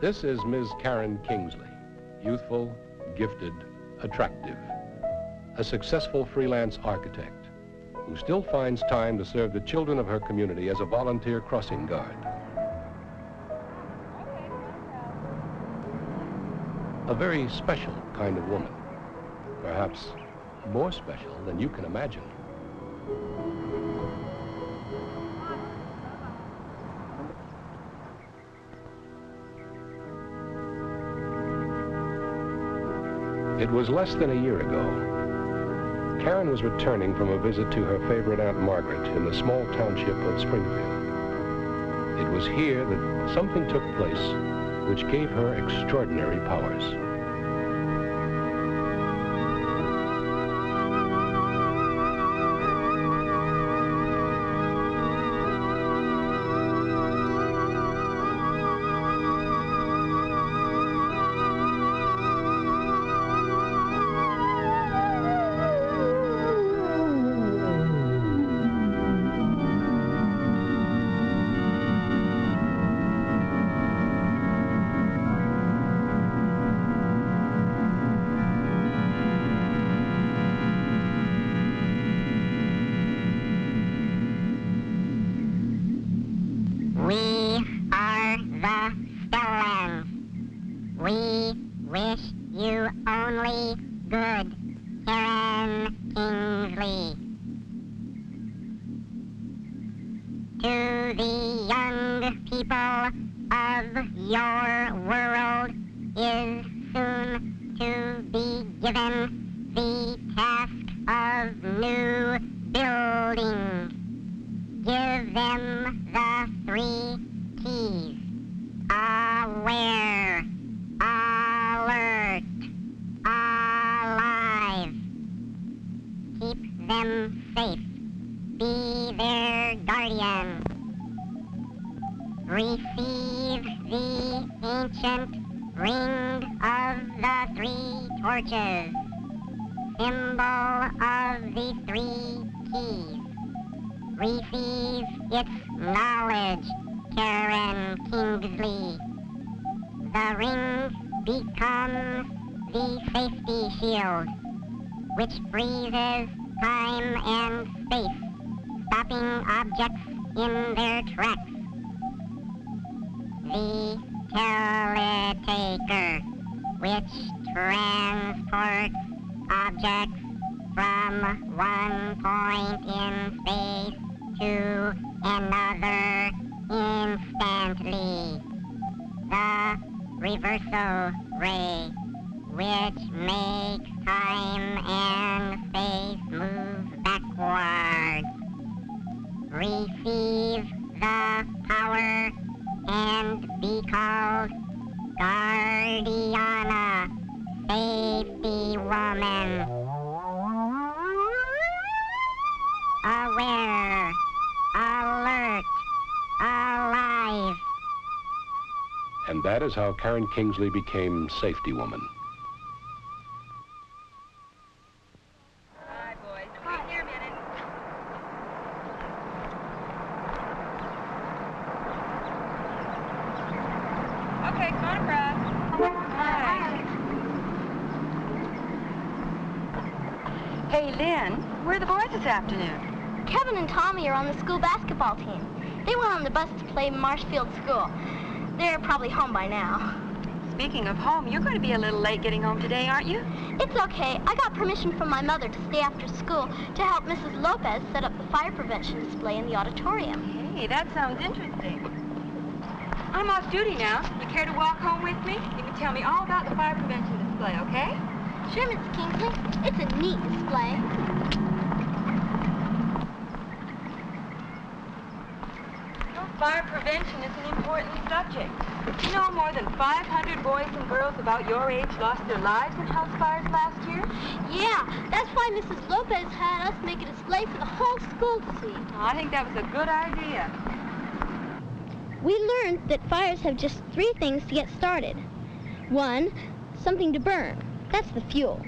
This is Ms. Karen Kingsley, youthful, gifted, attractive, a successful freelance architect who still finds time to serve the children of her community as a volunteer crossing guard. A very special kind of woman, perhaps more special than you can imagine. It was less than a year ago. Karen was returning from a visit to her favorite Aunt Margaret in the small township of Springfield. It was here that something took place which gave her extraordinary powers. Which freezes time and space, stopping objects in their tracks. The teletaker, which transports objects from one point in space to another instantly. The reversal ray, which makes time and space move backwards. Receive the power and be called Guardiana, safety woman. Aware, alert, alive. And that is how Karen Kingsley became safety woman. This afternoon. Kevin and Tommy are on the school basketball team. They went on the bus to play Marshfield School. They're probably home by now. Speaking of home, you're going to be a little late getting home today, aren't you? It's okay. I got permission from my mother to stay after school to help Mrs. Lopez set up the fire prevention display in the auditorium. Hey, that sounds interesting. I'm off duty now. You care to walk home with me? You can tell me all about the fire prevention display, okay? Sure, Miss Kingsley. It's a neat display. Fire prevention is an important subject. You know, more than 500 boys and girls about your age lost their lives in house fires last year? Yeah, that's why Mrs. Lopez had us make a display for the whole school to see. Oh, I think that was a good idea. We learned that fires have just 3 things to get started. 1, something to burn. That's the fuel.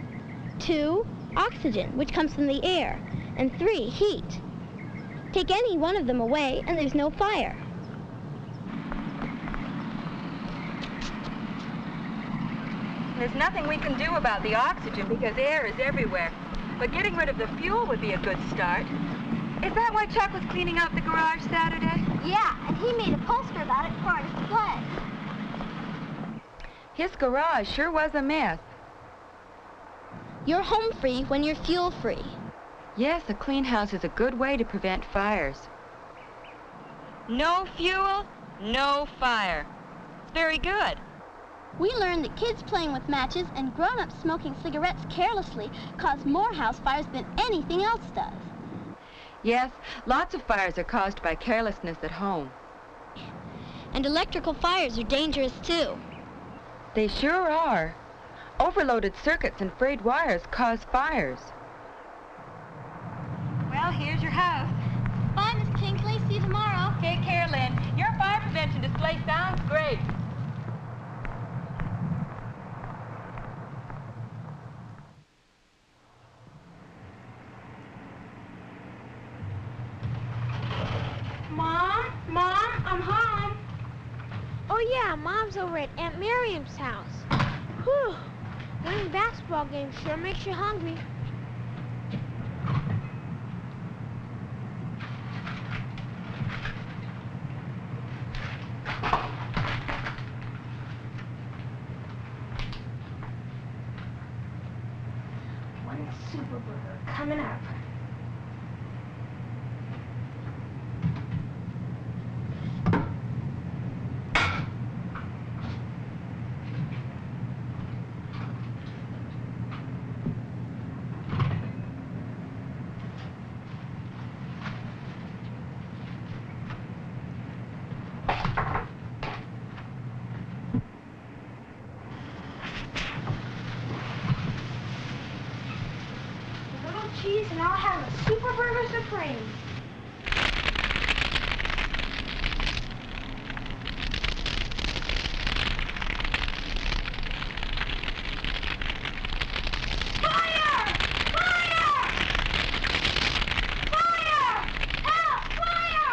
2, oxygen, which comes from the air. And 3, heat. Take any one of them away, and there's no fire. There's nothing we can do about the oxygen because air is everywhere. But getting rid of the fuel would be a good start. Is that why Chuck was cleaning out the garage Saturday? Yeah, and he made a poster about it for his display. His garage sure was a mess. You're home free when you're fuel free. Yes, a clean house is a good way to prevent fires. No fuel, no fire. It's very good. We learned that kids playing with matches and grown-ups smoking cigarettes carelessly cause more house fires than anything else does. Yes, lots of fires are caused by carelessness at home. And electrical fires are dangerous too. They sure are. Overloaded circuits and frayed wires cause fires. Well, here's your house. Bye, Miss Tinkley. See you tomorrow. Take care, Lynn. Your fire prevention display sounds great. Mom, I'm home. Oh yeah, Mom's over at Aunt Miriam's house. Whew, winning basketball game sure makes you hungry. One super burger coming up. Cheese and I'll have a super burger supreme. Fire! Fire! Fire! Help! Fire!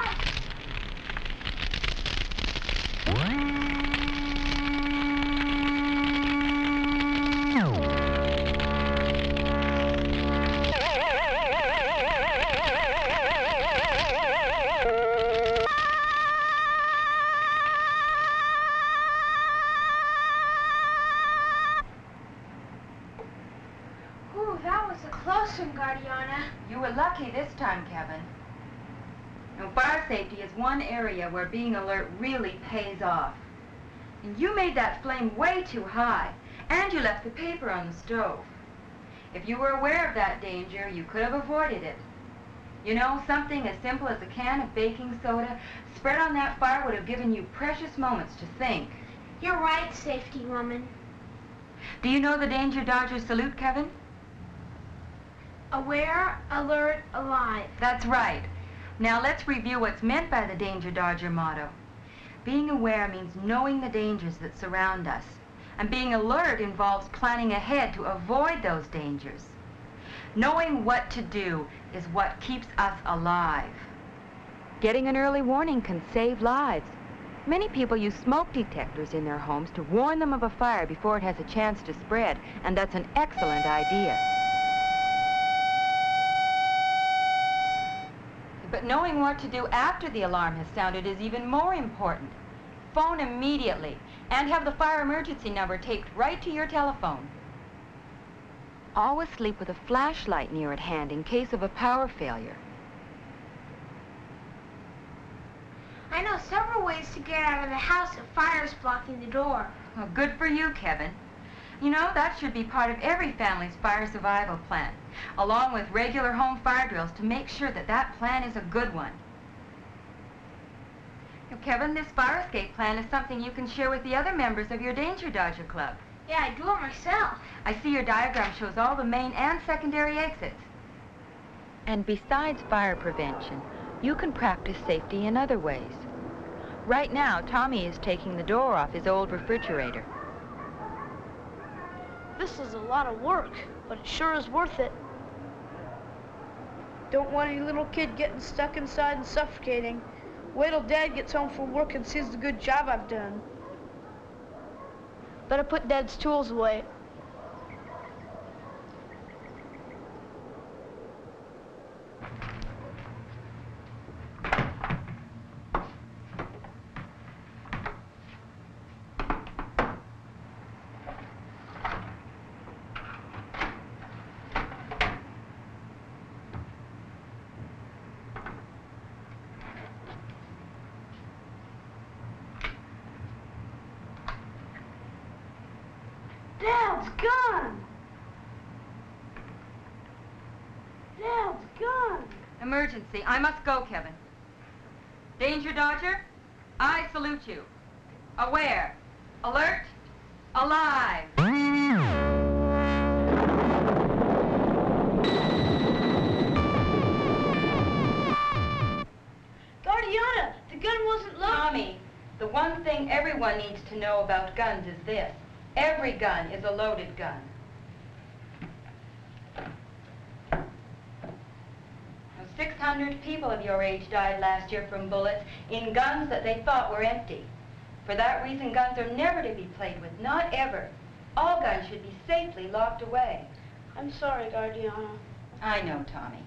That was a close one, Guardiana. You were lucky this time, Kevin. Now, fire safety is one area where being alert really pays off. And you made that flame way too high, and you left the paper on the stove. If you were aware of that danger, you could have avoided it. You know, something as simple as a can of baking soda spread on that fire would have given you precious moments to think. You're right, safety woman. Do you know the Danger Dodger salute, Kevin? Aware, alert, alive. That's right. Now let's review what's meant by the Danger Dodger motto. Being aware means knowing the dangers that surround us. And being alert involves planning ahead to avoid those dangers. Knowing what to do is what keeps us alive. Getting an early warning can save lives. Many people use smoke detectors in their homes to warn them of a fire before it has a chance to spread, and that's an excellent idea. But knowing what to do after the alarm has sounded is even more important. Phone immediately and have the fire emergency number taped right to your telephone. Always sleep with a flashlight near at hand in case of a power failure. I know several ways to get out of the house if fire's blocking the door. Well, good for you, Kevin. You know, that should be part of every family's fire survival plan, along with regular home fire drills to make sure that that plan is a good one. Now, Kevin, this fire escape plan is something you can share with the other members of your Danger Dodger Club. Yeah, I do it myself. I see your diagram shows all the main and secondary exits. And besides fire prevention, you can practice safety in other ways. Right now, Tommy is taking the door off his old refrigerator. This is a lot of work, but it sure is worth it. Don't want any little kid getting stuck inside and suffocating. Wait till Dad gets home from work and sees the good job I've done. Better put Dad's tools away, Gun! Emergency. I must go, Kevin. Danger Dodger, I salute you. Aware. Alert. Alive. Guardiana, the gun wasn't loaded. Tommy, the one thing everyone needs to know about guns is this. Every gun is a loaded gun. 600 people of your age died last year from bullets in guns that they thought were empty. For that reason, guns are never to be played with, not ever. All guns should be safely locked away. I'm sorry, Guardiana. I know, Tommy.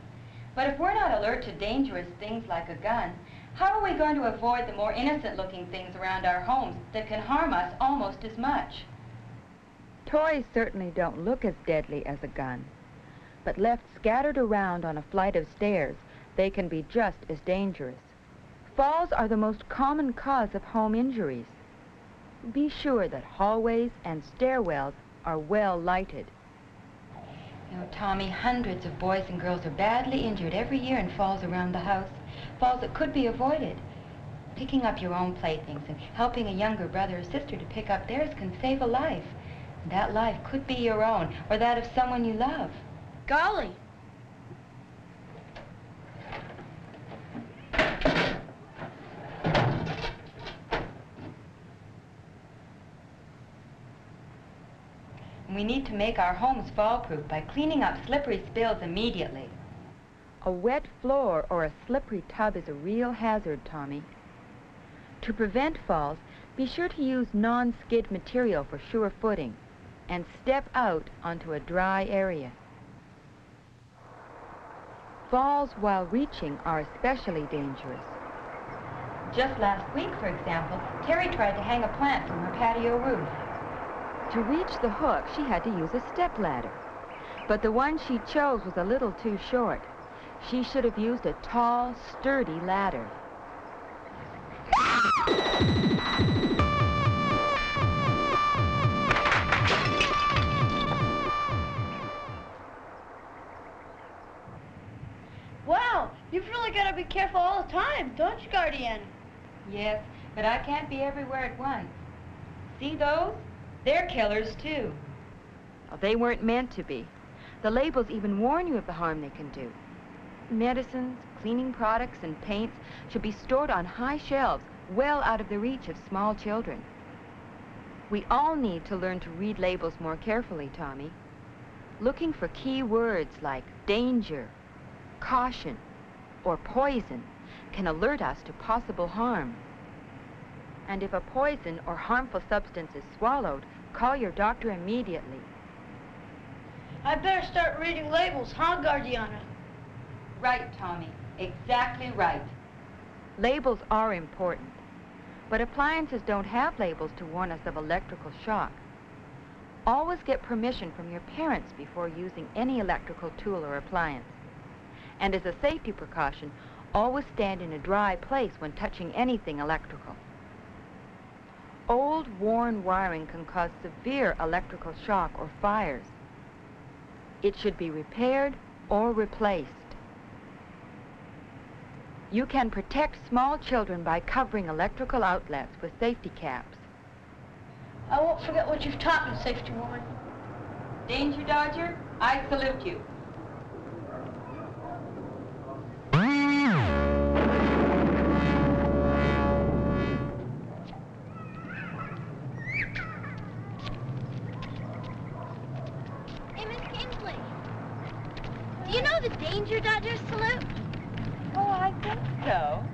But if we're not alert to dangerous things like a gun, how are we going to avoid the more innocent-looking things around our homes that can harm us almost as much? Toys certainly don't look as deadly as a gun, but left scattered around on a flight of stairs, they can be just as dangerous. Falls are the most common cause of home injuries. Be sure that hallways and stairwells are well lighted. You know, Tommy, hundreds of boys and girls are badly injured every year in falls around the house. Falls that could be avoided. Picking up your own playthings and helping a younger brother or sister to pick up theirs can save a life. And that life could be your own or that of someone you love. Golly. We need to make our homes fall-proof by cleaning up slippery spills immediately. A wet floor or a slippery tub is a real hazard, Tommy. To prevent falls, be sure to use non-skid material for sure footing and step out onto a dry area. Falls while reaching are especially dangerous. Just last week, for example, Terry tried to hang a plant from her patio roof. To reach the hook, she had to use a stepladder. But the one she chose was a little too short. She should have used a tall, sturdy ladder. Wow, you've really got to be careful all the time, don't you, Guardiana? Yes, but I can't be everywhere at once. See those? They're killers, too. Well, they weren't meant to be. The labels even warn you of the harm they can do. Medicines, cleaning products, and paints should be stored on high shelves, well out of the reach of small children. We all need to learn to read labels more carefully, Tommy. Looking for key words like danger, caution, or poison can alert us to possible harm. And if a poison or harmful substance is swallowed, call your doctor immediately. I better start reading labels, huh, Guardiana? Right, Tommy. Exactly right. Labels are important, but appliances don't have labels to warn us of electrical shock. Always get permission from your parents before using any electrical tool or appliance. And as a safety precaution, always stand in a dry place when touching anything electrical. Old, worn wiring can cause severe electrical shock or fires. It should be repaired or replaced. You can protect small children by covering electrical outlets with safety caps. I won't forget what you've taught me, safety woman. Danger Dodger, I salute you. Hey, Miss Kingsley. Do you know the Danger Dodger salute? Oh, I think so.